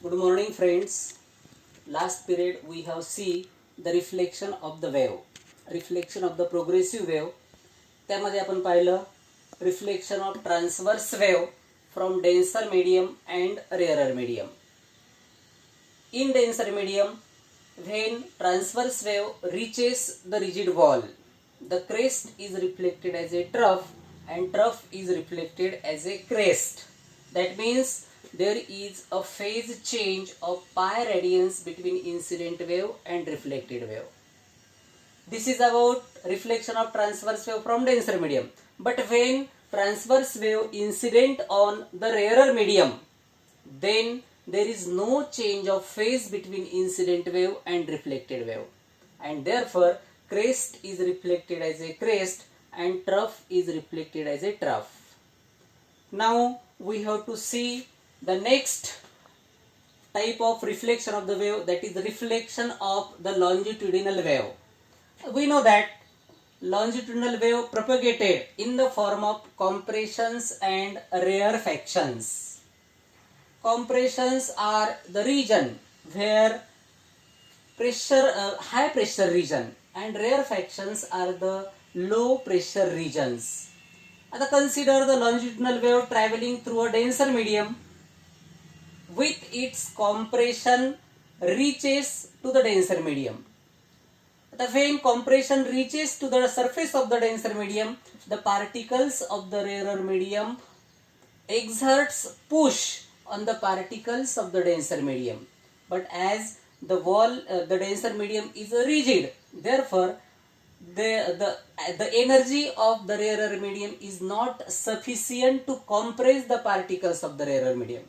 Good morning friends. Last period we have seen the reflection of the wave, reflection of the progressive wave. त्यामध्ये आपण पाहिलं reflection of transverse wave from denser medium and rarer medium. In denser medium, when transverse wave reaches the rigid wall, the crest is reflected as a trough and trough is reflected as a crest. That means there is a phase change of pi radians between incident wave and reflected wave. This is about reflection of transverse wave from denser medium. But when transverse wave incident on the rarer medium, then there is no change of phase between incident wave and reflected wave, and therefore crest is reflected as a crest and trough is reflected as a trough. Now we have to see the next type of reflection of the wave, that is the reflection of the longitudinal wave. We know that longitudinal wave propagated in the form of compressions and rarefactions. Compressions are the region where high pressure region, and rarefactions are the low pressure regions. Now consider the longitudinal wave traveling through a denser medium with its compression reaches to the denser medium. When compression reaches to the surface of the denser medium, the particles of the rarer medium exerts push on the particles of the denser medium. But as the denser medium is rigid, therefore the energy of the rarer medium is not sufficient to compress the particles of the rarer medium.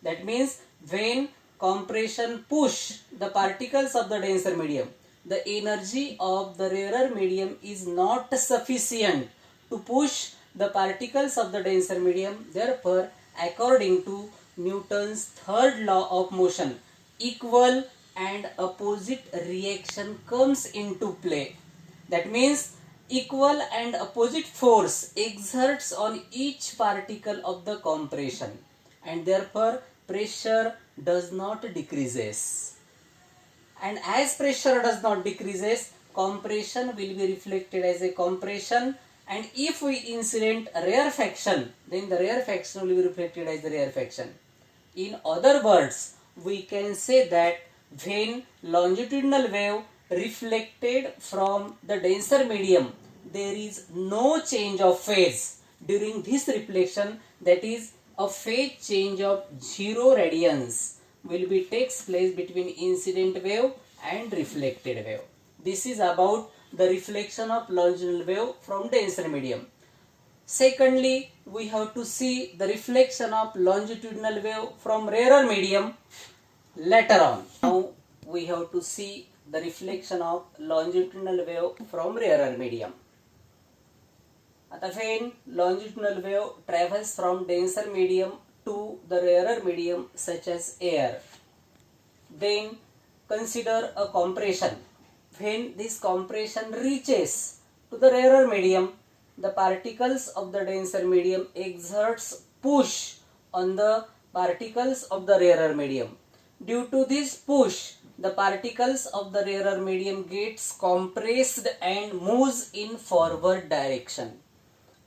That means when compression push the particles of the denser medium, the energy of the rarer medium is not sufficient to push the particles of the denser medium. Therefore, according to Newton's third law of motion, equal and opposite reaction comes into play. That means equal and opposite force exerts on each particle of the compression, and therefore pressure does not decreases. And as pressure does not decreases, compression will be reflected as a compression, and if we incident rarefaction, then the rarefaction will be reflected as the rarefaction. In other words, we can say that when longitudinal wave reflected from the denser medium, there is no change of phase during this reflection, that is a phase change of 0 radians will be takes place between incident wave and reflected wave. This is about the reflection of longitudinal wave from denser medium. Secondly, we have to see the reflection of longitudinal wave from rarer medium later on. Now we have to see the reflection of longitudinal wave from rarer medium. आता when longitudinal wave travels from denser medium to the rarer medium such as air, then consider a compression. When this compression reaches to the rarer medium, the particles of the denser medium exerts push on the particles of the rarer medium. Due to this push, the particles of the rarer medium gets compressed and moves in forward direction,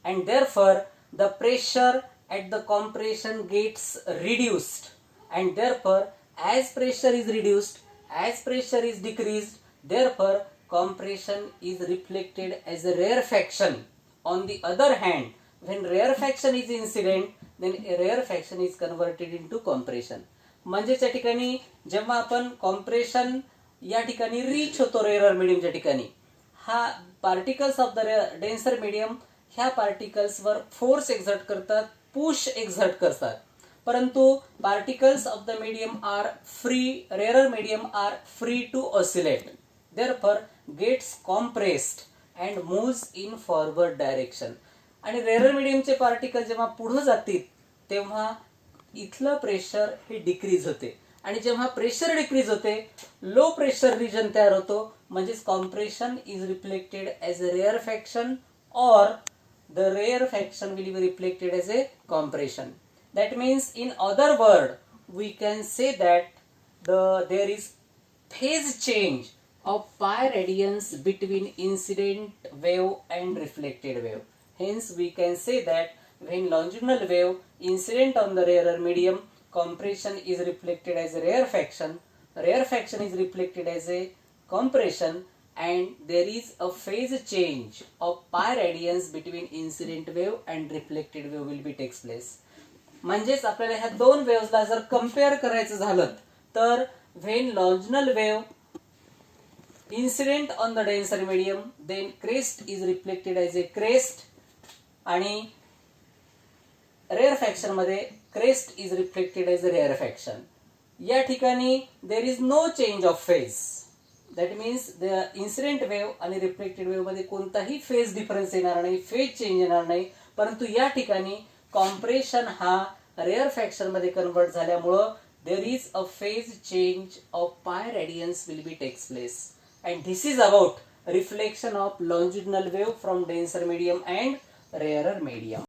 and therefore the pressure at the compression gets reduced, and therefore as pressure is reduced, as pressure is decreased, therefore compression is reflected as a rarefaction. On the other hand, when rarefaction is incident, then a rarefaction is converted into compression. म्हणजेच या ठिकाणी जेव्हा आपण compression या ठिकाणी reach होतो rare मिडियमच्या ठिकाणी, हा particles of the denser medium ह्या पार्टिकल्सवर फोर्स एक्झर्ट करतात, पुश एक्झर्ट करतात, परंतु particles of the medium are free, rare medium are free to oscillate, therefore gets compressed and moves in forward direction. आणि रेअर मिडियमचे पार्टिकल जेव्हा पुढे जातील तेव्हा इथलं प्रेशर हे डिक्रीज होते, आणि जेव्हा प्रेशर डिक्रीज होते लो प्रेशर रिजन तयार होतो, म्हणजेच compression is reflected as a rarefaction or the rarefaction will be reflected as a compression. That means in other word, we can say that there is phase change of pi radians between incident wave and reflected wave. Hence, we can say that when longitudinal wave incident on the rarer medium, compression is reflected as a rarefaction is reflected as a compression, and there is a phase change of pi radians between incident wave and reflected wave will be takes place. म्हणजेच आपल्याला ह्या दोन वेव्हजला जर compare करायचं झालं तर when longitudinal wave incident on the denser medium, then crest is reflected as a crest, आणि rarefaction मध्ये crest is reflected as a rarefaction. या ठिकाणी there is no change of phase. That means the incident wave आणि reflected wave मध्ये कोणताही phase difference येणार नाही, phase change येणार नाही, परंतु या ठिकाणी compression हा rarefaction मध्ये कन्वर्ट झाल्यामुळं there is a phase change of pi radians will be takes place. And this is about reflection of longitudinal wave from denser medium and rarer medium.